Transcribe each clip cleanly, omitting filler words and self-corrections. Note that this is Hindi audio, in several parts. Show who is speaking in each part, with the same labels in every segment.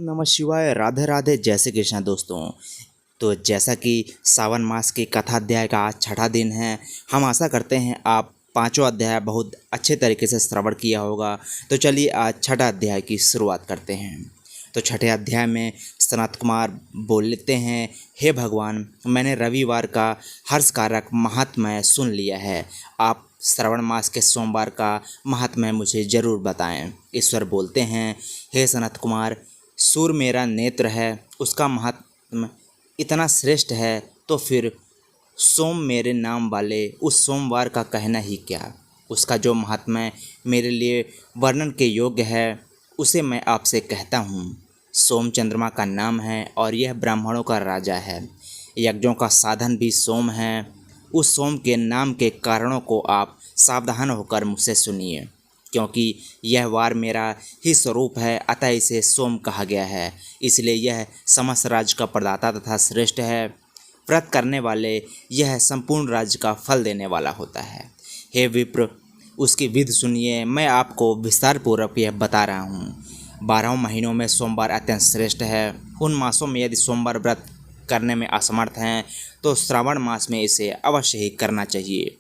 Speaker 1: नमः शिवाय। राधे राधे। जय श्री कृष्ण दोस्तों। तो जैसा कि सावन मास के कथा अध्याय का आज छठा दिन है, हम आशा करते हैं आप पांचों अध्याय बहुत अच्छे तरीके से श्रवण किया होगा। तो चलिए आज छठा अध्याय की शुरुआत करते हैं। तो छठे अध्याय में सनत कुमार बोल लेते हैं, हे भगवान, मैंने रविवार का हर्षकारक महात्म्य सुन लिया है। आप श्रावण मास के सोमवार का महात्म्य मुझे जरूर बताएं। ईश्वर बोलते हैं, हे सनत कुमार, सूर्य मेरा नेत्र है, उसका महात्म इतना श्रेष्ठ है, तो फिर सोम मेरे नाम वाले उस सोमवार का कहना ही क्या। उसका जो महात्म्य मेरे लिए वर्णन के योग्य है, उसे मैं आपसे कहता हूँ। सोम चंद्रमा का नाम है और यह ब्राह्मणों का राजा है। यज्ञों का साधन भी सोम है। उस सोम के नाम के कारणों को आप सावधान होकर मुझसे सुनिए, क्योंकि यह वार मेरा ही स्वरूप है, अतः इसे सोम कहा गया है। इसलिए यह समस्त राज्य का प्रदाता तथा श्रेष्ठ है। व्रत करने वाले यह संपूर्ण राज्य का फल देने वाला होता है। हे विप्र, उसकी विधि सुनिए। मैं आपको विस्तार पूर्वक यह बता रहा हूँ। 12 महीनों में सोमवार अत्यंत श्रेष्ठ है। उन मासों में यदि सोमवार व्रत करने में असमर्थ हैं तो श्रावण मास में इसे अवश्य ही करना चाहिए।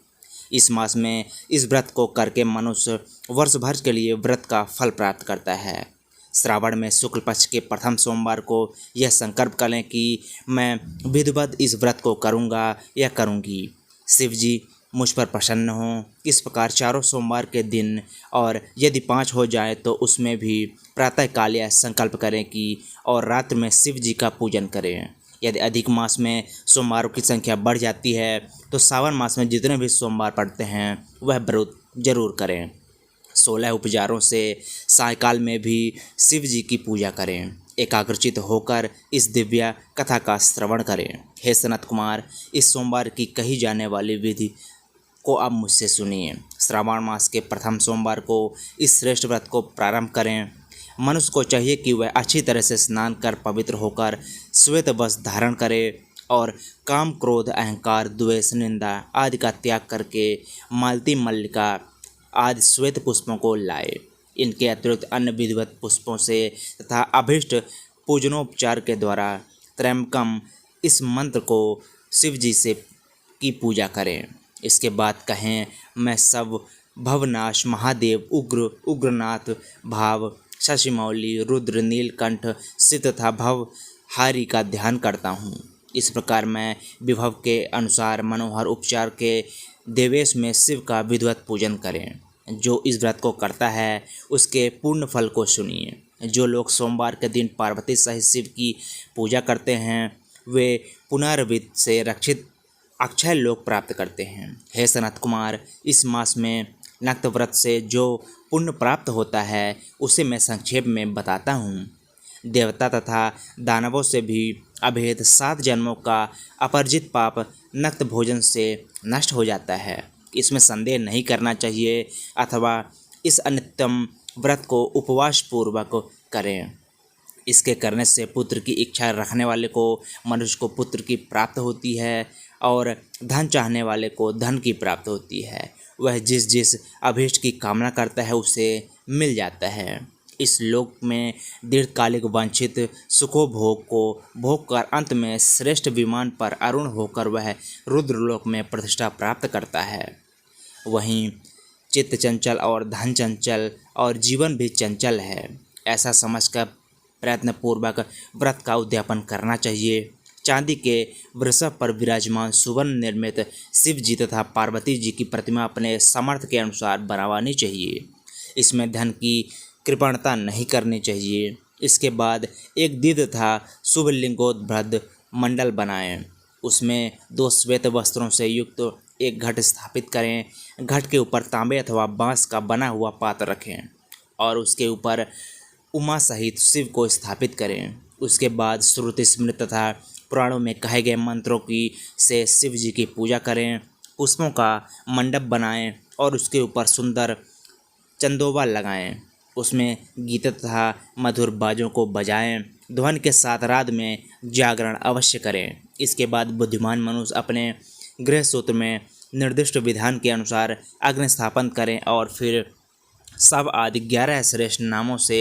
Speaker 1: इस मास में इस व्रत को करके मनुष्य वर्ष भर के लिए व्रत का फल प्राप्त करता है। श्रावण में शुक्ल पक्ष के प्रथम सोमवार को यह संकल्प करें कि मैं विधिवत इस व्रत को करूँगा या करूँगी। शिव जी मुझ पर प्रसन्न हों। इस प्रकार चारों सोमवार के दिन, और यदि 5 हो जाए तो उसमें भी प्रातःकाल यह संकल्प करें कि और रात्र में शिव जी का पूजन करें। यदि अधिक मास में सोमवारों की संख्या बढ़ जाती है तो सावन मास में जितने भी सोमवार पड़ते हैं वह व्रत जरूर करें। 16 उपचारों से सायकाल में भी शिव जी की पूजा करें। एकाग्रचित होकर इस दिव्य कथा का श्रवण करें। हे सनत कुमार, इस सोमवार की कही जाने वाली विधि को आप मुझसे सुनिए। श्रावण मास के प्रथम सोमवार को इस श्रेष्ठ व्रत को प्रारंभ करें। मनुष्य को चाहिए कि वह अच्छी तरह से स्नान कर पवित्र होकर श्वेत वस्त्र धारण करे और काम, क्रोध, अहंकार, द्वेष, निंदा आदि का त्याग करके मालती, मल्लिका आदि श्वेत पुष्पों को लाए। इनके अतिरिक्त अन्य विधिवत पुष्पों से तथा अभीष्ट पूजनोपचार के द्वारा त्रयंबकम इस मंत्र को शिव जी से की पूजा करें। इसके बाद कहें, मैं सब भवनाश महादेव, उग्र, उग्रनाथ, भाव, शशिमौली, रुद्र, नीलकंठ, शिव तथा भवहारी का ध्यान करता हूँ। इस प्रकार मैं विभव के अनुसार मनोहर उपचार के देवेश में शिव का विधिवत पूजन करें। जो इस व्रत को करता है उसके पूर्ण फल को सुनिए। जो लोग सोमवार के दिन पार्वती सहित शिव की पूजा करते हैं वे पुनर्वित से रक्षित अक्षय लोक प्राप्त करते हैं। हे सनत कुमार, इस मास में नक्त व्रत से जो पुण्य प्राप्त होता है उसे मैं संक्षेप में बताता हूँ। देवता तथा दानवों से भी अभेद 7 जन्मों का अपरजित पाप नक्त भोजन से नष्ट हो जाता है। इसमें संदेह नहीं करना चाहिए, अथवा इस अनित्यम व्रत को उपवास पूर्वक करें। इसके करने से पुत्र की इच्छा रखने वाले को मनुष्य को पुत्र की प्राप्त होती है और धन चाहने वाले को धन की प्राप्त होती है। वह जिस जिस अभीष्ट की कामना करता है उसे मिल जाता है। इस लोक में दीर्घकालिक वांछित सुखोभोग को भोग कर अंत में श्रेष्ठ विमान पर अरुण होकर वह रुद्रलोक में प्रतिष्ठा प्राप्त करता है। वहीं चित्त चंचल और धन चंचल और जीवन भी चंचल है, ऐसा समझकर प्रयत्नपूर्वक व्रत का उद्यापन करना चाहिए। चांदी के वृषभ पर विराजमान सुवर्ण निर्मित शिव जी तथा पार्वती जी की प्रतिमा अपने सामर्थ्य के अनुसार बनवानी चाहिए। इसमें धन की कृपणता नहीं करनी चाहिए। इसके बाद एक दिव्य तथा शुभ लिंगोद्भृत मंडल बनाएं। उसमें 2 श्वेत वस्त्रों से युक्त एक घट स्थापित करें। घट के ऊपर तांबे अथवा बांस का बना हुआ पात्र रखें और उसके ऊपर उमा सहित शिव को स्थापित करें। उसके बाद श्रुति स्मृत तथा पुराणों में कहे गए मंत्रों की से शिव जी की पूजा करें। पुष्पों का मंडप बनाएं और उसके ऊपर सुंदर चंदोबा लगाएं। उसमें गीत तथा मधुर बाजों को बजाएं। ध्वन के साथ रात में जागरण अवश्य करें। इसके बाद बुद्धिमान मनुष्य अपने गृह सूत्र में निर्दिष्ट विधान के अनुसार अग्नि स्थापन करें और फिर सब आदि 11 श्रेष्ठ नामों से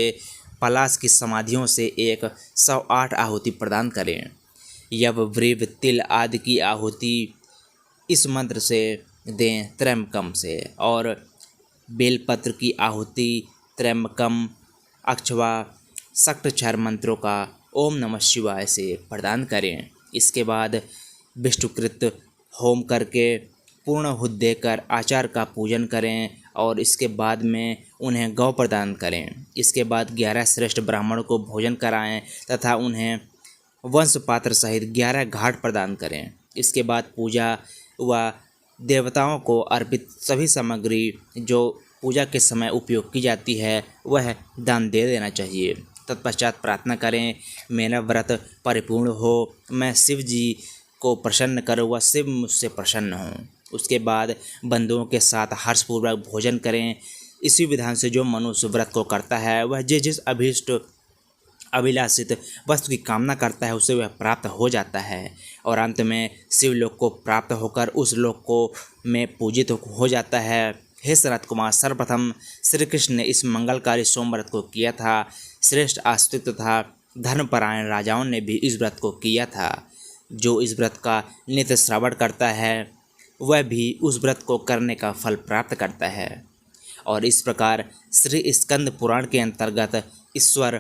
Speaker 1: पलाश की समाधियों से 108 आहुति प्रदान करें। यव व्रीव तिल आदि की आहुति इस मंत्र से दें त्र्यंबकम से, और बेलपत्र की आहुति त्र्यंबकम अक्षवा शक्तक्षर मंत्रों का ओम नमः शिवाय से प्रदान करें। इसके बाद विष्णुकृत होम करके पूर्ण हुद देकर आचार का पूजन करें और इसके बाद में उन्हें गौ प्रदान करें। इसके बाद 11 श्रेष्ठ ब्राह्मणों को भोजन कराएं तथा उन्हें वंश पात्र सहित 11 घाट प्रदान करें। इसके बाद पूजा व देवताओं को अर्पित सभी सामग्री जो पूजा के समय उपयोग की जाती है वह दान दे देना चाहिए। तत्पश्चात प्रार्थना करें, मेरा व्रत परिपूर्ण हो, मैं शिव जी को प्रसन्न करूँ व शिव मुझसे प्रसन्न हों। उसके बाद बंधुओं के साथ हर्षपूर्वक भोजन करें। इसी विधान से जो मनुष्य व्रत को करता है वह जिस अभीष्ट अभिलाषित वस्तु की कामना करता है उसे वह प्राप्त हो जाता है और अंत में शिवलोक को प्राप्त होकर उस लोक को में पूजित हो जाता है। हे सनत कुमार, सर्वप्रथम श्री कृष्ण ने इस मंगलकारी सोमव्रत को किया था। श्रेष्ठ आस्तिक तथा धर्मपरायण राजाओं ने भी इस व्रत को किया था। जो इस व्रत का नित्य श्रवण करता है वह भी उस व्रत को करने का फल प्राप्त करता है। और इस प्रकार श्री स्कंद पुराण के अंतर्गत ईश्वर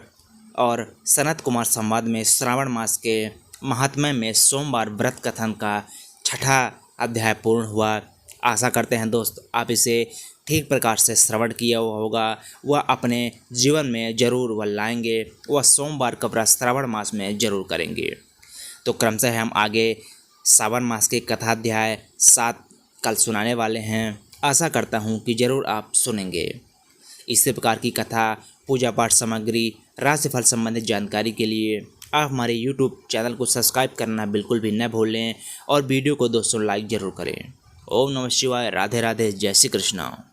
Speaker 1: और सनत कुमार संवाद में श्रावण मास के महात्म्य में सोमवार व्रत कथन का 6ठा अध्याय पूर्ण हुआ। आशा करते हैं दोस्त आप इसे ठीक प्रकार से श्रवण किया हुआ होगा, वह अपने जीवन में जरूर वह लाएंगे, वह सोमवार का व्रत श्रावण मास में जरूर करेंगे। तो क्रमशः हम आगे सावन मास के कथाध्याय 7 कल सुनाने वाले हैं। आशा करता हूँ कि ज़रूर आप सुनेंगे। इसी प्रकार की कथा, पूजा पाठ सामग्री, राशिफल संबंधित जानकारी के लिए आप हमारे YouTube चैनल को सब्सक्राइब करना बिल्कुल भी न भूलें और वीडियो को दोस्तों लाइक ज़रूर करें। ओम नमः शिवाय। राधे राधे। जय श्री कृष्ण।